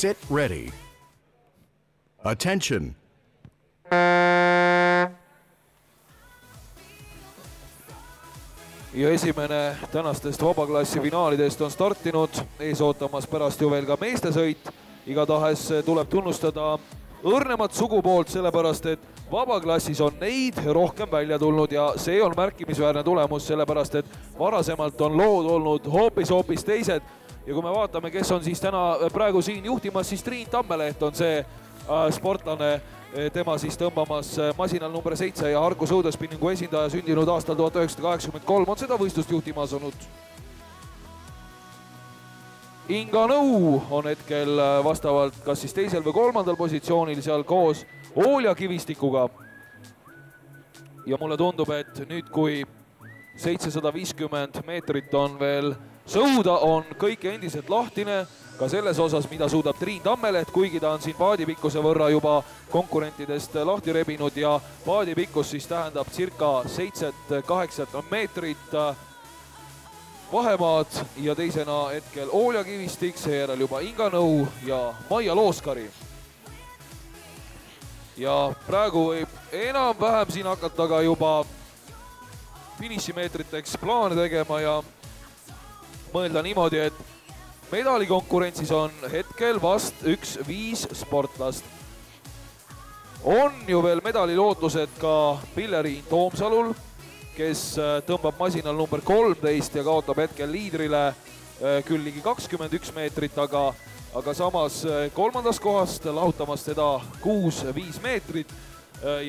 Sit ready. Attention. Ja esimene tänastest vabaklassi finaalidest on startinud, ees ootamas pärast ju veel ka meestesõit. Igatahes tuleb tunnustada õrnemat sugupoolt, sellepärast et vabaklassis on neid rohkem välja tulnud ja see on märkimisväärne tulemus, sellepärast et varasemalt on lood olnud hoopis teised. Ja kui me vaatame, kes on siis täna praegu siin juhtimas, siis Triin Tammeleht on see sportlane, tema siis tõmbamas masinal number 7 ja Harku sõudespinningu esindaja, sündinud aastal 1983, on seda võistlust juhtimas olnud. Inga Nõu on hetkel vastavalt kas siis teisel või kolmandal positsioonil seal koos Oolja Kivistikuga. Ja mulle tundub, et nüüd kui 750 meetrit on veel sõuda, on kõik endiselt lahtine ka selles osas, mida suudab Triin Tammeleht, kuigi ta on siin paadipikkuse võrra juba konkurentidest lahti rebinud ja paadipikkus siis tähendab circa 7-8 meetrit vahemaad ja teisena hetkel Oolja Kivistik, seejärel juba Inga Nõu ja Maia Looskari. Ja praegu võib enam-vähem siin hakata ka juba finišimeetriteks plaane tegema ja mõelda niimoodi, et medalikonkurentsis on hetkel vast 1-5 sportlast. On ju veel medalilootused ka Pilleriin Toomsalul, kes tõmbab masinal number 13 ja kaotab hetkel liidrile küll ligi 21 meetrit, aga samas kolmandast kohast lahutamas teda 6-5 meetrit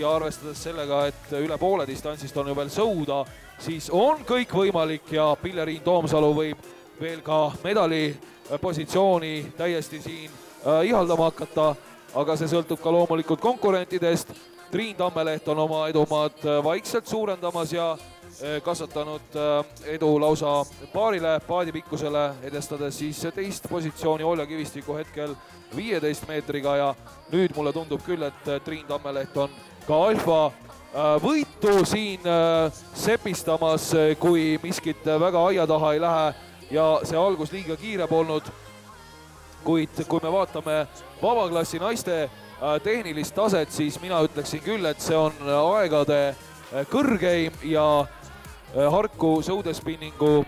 ja arvestades sellega, et üle poole distantsist on ju veel sõuda, siis on kõik võimalik ja Pilleriin Toomsalu võib veel ka medali positsiooni täiesti siin ihaldama hakata, aga see sõltub ka loomulikult konkurentidest. Triin Tammeleht on oma edumaad vaikselt suurendamas ja kasvatanud edu lausa paarile paadipikkusele, edestades siis teist positsiooni Oolja Kivistiku hetkel 15 meetriga ja nüüd mulle tundub küll, et Triin Tammeleht on ka alfa võitu siin sepistamas, kui miskit väga aia taha ei lähe ja see algus liiga kiire polnud. Kuid kui me vaatame vabaklassi naiste tehnilist taset, siis mina ütleksin küll, et see on aegade kõrgeim ja Harku sõudespinningu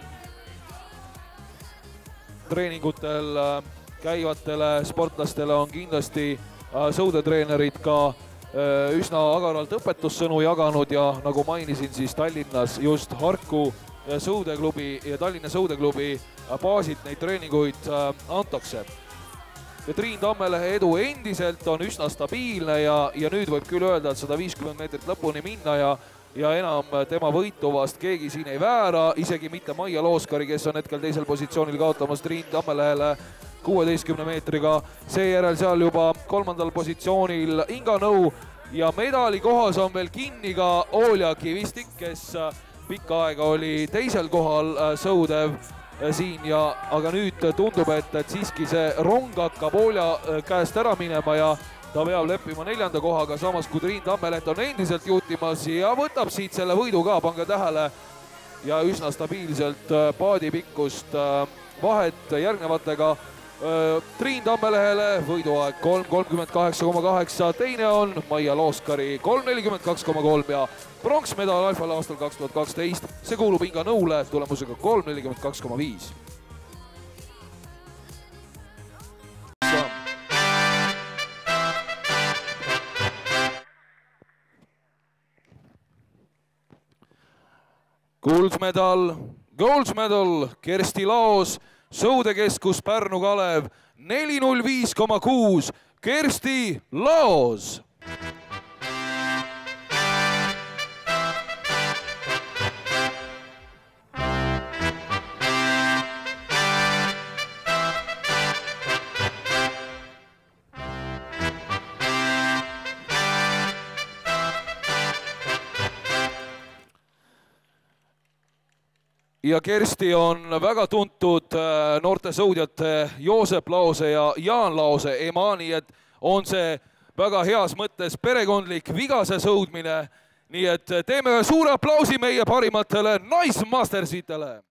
treeningutel käivatele sportlastele on kindlasti sõudetreenerid ka üsna agaralt õpetussõnu jaganud ja nagu mainisin, siis Tallinnas just Harku sõudeklubi ja Tallinna sõudeklubi baasilt neid treeninguid antakse. Ja Triin Tammelehe edu endiselt on üsna stabiilne ja nüüd võib küll öelda, et 150 meetrit lõpuni minna ja enam tema võitu vast keegi siin ei väära, isegi mitte Maia Looskari, kes on hetkel teisel positsioonil kaotamas Triin Tammelehele 16 meetriga. Seejärel seal juba kolmandal positsioonil Inga Nõu ja medali kohas on veel kinni ka Oolja Kivistik, kes pikka aega oli teisel kohal sõudev siin aga nüüd tundub, et siiski see rong hakkab Oolja käest ära minema ja ta peab leppima 4. kohaga, samas kui Triin Tammeleht on endiselt juhtimas ja võtab siit selle võidu ka, pange tähele, ja üsna stabiilselt paadipikkust vahet järgnevatega. Triin Tammelehele võiduaeg 3.38,8, teine on Maia Looskari 3.42,3 ja pronksmedal alfale aastal 2012, see kuulub Inga Nõule tulemusega 3.42,5. Gold medal Kersti Laos, sõudekeskus Pärnu Kalev 4.05,6, Kersti Laos. Ja Kersti on väga tuntud noorte sõudjate Joosep Laose ja Jaan Laose ema, nii et on see väga heas mõttes perekondlik vigase sõudmine. Nii et teeme suure aplausi meie parimatele naismastersitele.